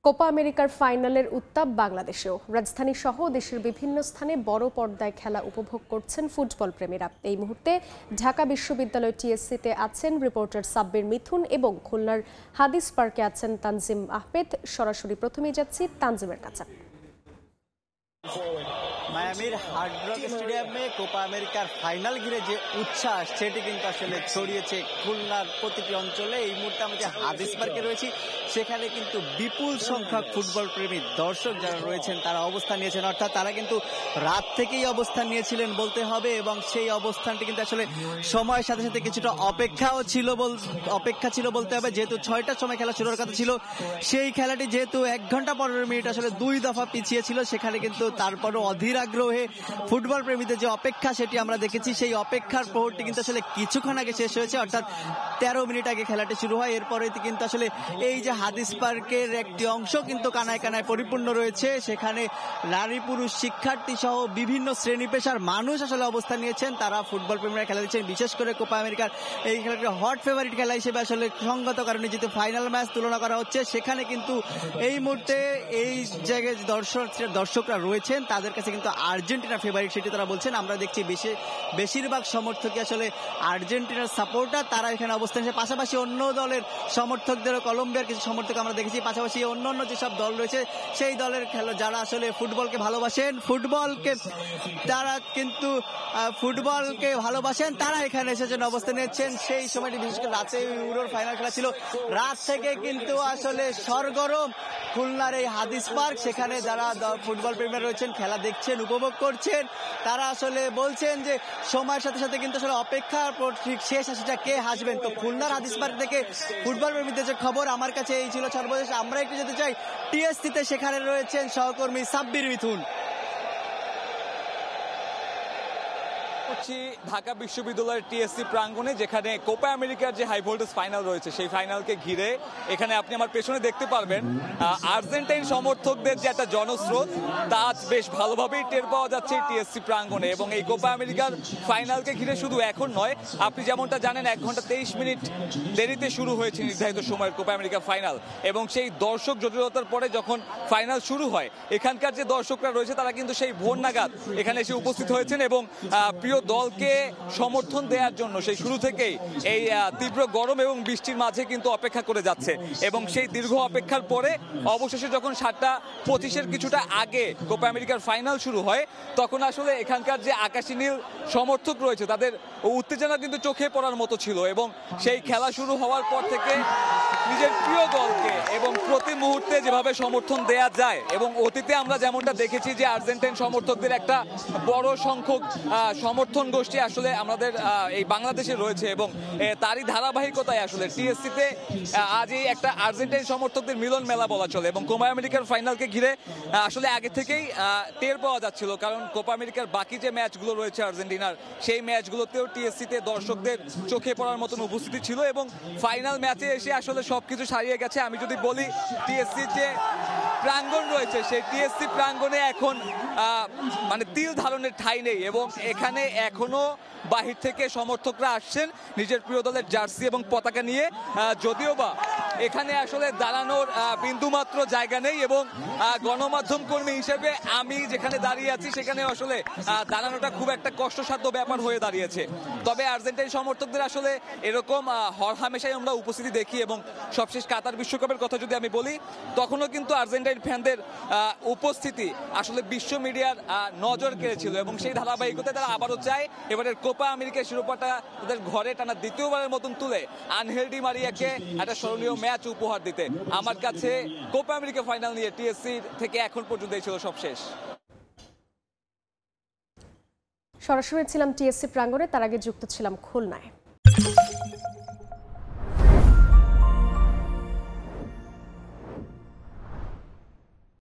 Copa আমেরিকার ফাইনালের উত্তাপ বাংলাদেশেও। রাজধানী সহ দেশের বিভিন্ন স্থানে বড় পর্দায় খেলা উপভোগ করছেন ফুটবল প্রেমীরা। এই মুহূর্তে ঢাকা বিশ্ববিদ্যালয় টিএসসিতে আছেন রিপোর্টার সাব্বির মিথুন এবং খুলনার হাদিস পার্কে আছেন তানজিম আহমেদ। সরাসরি প্রথমেই যাচ্ছি তানজিমের কাছে। মায়ামির হার্ড রক স্টেডিয়ামে কোপা আমেরিকার ফাইনাল ঘিরে যে উচ্ছ্বাস সেটি কিন্তু আসলে ছড়িয়েছে খুলনার প্রতিটি অঞ্চলে। এই মুহূর্তে আমরা যে হাদিস পার্কে রয়েছি সেখানে কিন্তু বিপুল সংখ্যক ফুটবল প্রেমী দর্শক যারা রয়েছেন তারা অবস্থান নিয়েছেন, অর্থাৎ তারা কিন্তু রাত থেকেই অবস্থান নিয়েছিলেন বলতে হবে, এবং সেই অবস্থানটি কিন্তু আসলে সময়ের সাথে সাথে কিছুটা অপেক্ষা ছিল বলতে হবে, যেহেতু 6টার সময় খেলা শুরুর কথা ছিল। সেই খেলাটি যেহেতু 1 ঘন্টা 15 মিনিট আসলে 2 দফা পিছিয়ে ছিল, সেখানে কিন্তু তারপরও অধীর আগ্রহে ফুটবল প্রেমীদের যে অপেক্ষা সেটি আমরা দেখেছি। সেই অপেক্ষার প্রহরটি কিন্তু আসলে কিছুক্ষণ আগে শেষ হয়েছে, অর্থাৎ 13 মিনিট আগে খেলাটি শুরু হয়। এরপরে কিন্তু আসলে এই যে হাদিস পার্কের একটি অংশ কিন্তু কানায় কানায় পরিপূর্ণ রয়েছে। সেখানে নারী পুরুষ শিক্ষার্থী সহ বিভিন্ন শ্রেণী পেশার মানুষ আসলে অবস্থান নিয়েছেন, তারা ফুটবল প্রেমীরা খেলা দিচ্ছেন। বিশেষ করে কোপা আমেরিকার এই খেলাটি হট ফেভারিট খেলা হিসেবে আসলে সঙ্গত কারণে যেহেতু ফাইনাল ম্যাচ তুলনা করা হচ্ছে, সেখানে কিন্তু এই মুহূর্তে এই জায়গায় দর্শকরা রয়েছেন তাদের কাছে কিন্তু আর্জেন্টিনা ফেভারিট সেটি তারা বলছেন। আমরা দেখছি বেশিরভাগ সমর্থকই আসলে আর্জেন্টিনার সাপোর্টার, তারা এখানে অবস্থান নিয়েছে। পাশাপাশি অন্য দলের সমর্থকদেরও, কলম্বিয়ার কিছু সমর্থক আমরা দেখেছি। পাশাপাশি অন্য যেসব দল রয়েছে সেই দলের যারা আসলে ফুটবলকে ভালোবাসেন, তারা এখানে এসেছেন, অবস্থান নিয়েছেন। সেই সময়টি বিশেষ করে রাতে ইউরোর ফাইনাল খেলা ছিল, রাত থেকে কিন্তু আসলে সরগরম খুলনার এই হাদিস পার্ক। সেখানে যারা ফুটবল প্রেমীরা রয়েছেন খেলা দেখছেন, উপভোগ করছেন, তারা আসলে বলছেন যে সময়ের সাথে সাথে কিন্তু আসলে অপেক্ষার পর ঠিক শেষ হাসিটা কে হাসবেন। তো খুলনার হাদিস পার্ক থেকে ফুটবল প্রেমীদের যে খবর আমার কাছে এই ছিল সর্বশেষ। আমরা একটু যেতে চাই টিএসসিতে, সেখানে রয়েছেন সহকর্মী সাব্বির মিথুন। ঢাকা বিশ্ববিদ্যালয়ের টিএসসি প্রাঙ্গণে, যেখানে কোপা আমেরিকার যে হাই ভোল্টেজ ফাইনাল রয়েছে সেই ফাইনালকে ঘিরে এখানে আপনি আমার পেছনে দেখতে পারবেন আর্জেন্টাইন সমর্থকদের যে একটা জনস্রোত তা আজ বেশ ভালোভাবেই টের পাওয়া যাচ্ছে টিএসসি প্রাঙ্গণে। এবং এই কোপা আমেরিকার ফাইনালকে ঘিরে শুধু এখন নয়, আপনি যেমনটা জানেন 1 ঘন্টা 23 মিনিট দেরিতে শুরু হয়েছে নির্ধারিত সময়ের কোপা আমেরিকা ফাইনাল, এবং সেই দর্শক জটিলতার পরে যখন ফাইনাল শুরু হয় এখানকার যে দর্শকরা রয়েছে তারা কিন্তু সেই ভোর নাগাদ এখানে এসে উপস্থিত হয়েছেন এবং প্রিয় দলকে সমর্থন দেওয়ার জন্য সেই শুরু থেকেই এই তীব্র গরম এবং বৃষ্টির মাঝে কিন্তু অপেক্ষা করে যাচ্ছে। এবং সেই দীর্ঘ অপেক্ষার পরে অবশেষে যখন 7:25 কিছুটা আগে কোপা আমেরিকার ফাইনাল শুরু হয়, তখন আসলে এখানকার যে আকাশী নীল সমর্থক রয়েছে তাদের উত্তেজনা কিন্তু চোখে পড়ার মতো ছিল। এবং সেই খেলা শুরু হওয়ার পর থেকে নিজের প্রিয় দলকে এবং প্রতি মুহূর্তে যেভাবে সমর্থন দেয়া যায়, এবং অতীতে আমরা যেমনটা দেখেছি যে আর্জেন্টাইন সমর্থকদের একটা বড় সংখ্যক সমর্থন গোষ্ঠী আসলে আমাদের এই বাংলাদেশে রয়েছে, এবং তারই ধারাবাহিকতায় আসলে টিএসসিতে আজ এই একটা আর্জেন্টাইন সমর্থকদের মিলন মেলা বলা চলে। এবং কোপা আমেরিকার ফাইনালকে ঘিরে আসলে আগে থেকেই টের পাওয়া যাচ্ছিল, কারণ কোপা আমেরিকার বাকি যে ম্যাচগুলো রয়েছে আর্জেন্টিনার, সেই ম্যাচগুলোতেও টিএসসিতে দর্শকদের চোখে পড়ার মতন উপস্থিতি ছিল, এবং ফাইনাল ম্যাচে এসে আসলে সবকিছু ছাড়িয়ে গেছে। আমি যদি বলি টিএসসির যে প্রাঙ্গণ রয়েছে সেই টিএসসি প্রাঙ্গণে এখন মানে তিল ধারণের ঠাঁই নেই, এবং এখানে এখনো বাহির থেকে সমর্থকরা আসছেন নিজের প্রিয় দলের জার্সি এবং পতাকা নিয়ে, যদিও বা এখানে আসলে দাঁড়ানোর বিন্দুমাত্র জায়গা নেই। এবং গণমাধ্যম কর্মী হিসেবে আমি যেখানে দাঁড়িয়ে আছি সেখানে আসলে দাঁড়ানোটা খুব একটা কষ্টসাধ্য ব্যাপার হয়ে দাঁড়িয়েছে। তবে আর্জেন্টাইন সমর্থকদের আসলে এরকম হরহামেশাই আমরা উপস্থিতি দেখি, এবং সবশেষ কাতার বিশ্বকাপের কথা যদি আমি বলি তখনও কিন্তু আর্জেন্টাইন ফ্যানদের উপস্থিতি আসলে বিশ্ব মিডিয়ার নজর কেড়েছিল, এবং সেই ধারাবাহিকতায় তারা আবারও চায় এবারের কোপা আমেরিকার শিরোপাটা তাদের ঘরে টানা দ্বিতীয়বারের মতন তুলে আনহেল ডি মারিয়াকে একটা স্মরণীয় ম্যাচ উপহার দিতে। আমার কাছে কোপা আমেরিকা ফাইনাল নিয়ে টিএসসি থেকে এখন পর্যন্ত এই ছিল সবশেষ। সরাসরি ছিলাম টিএসসি প্রাঙ্গণে, তার আগে যুক্ত ছিলাম খুলনায়।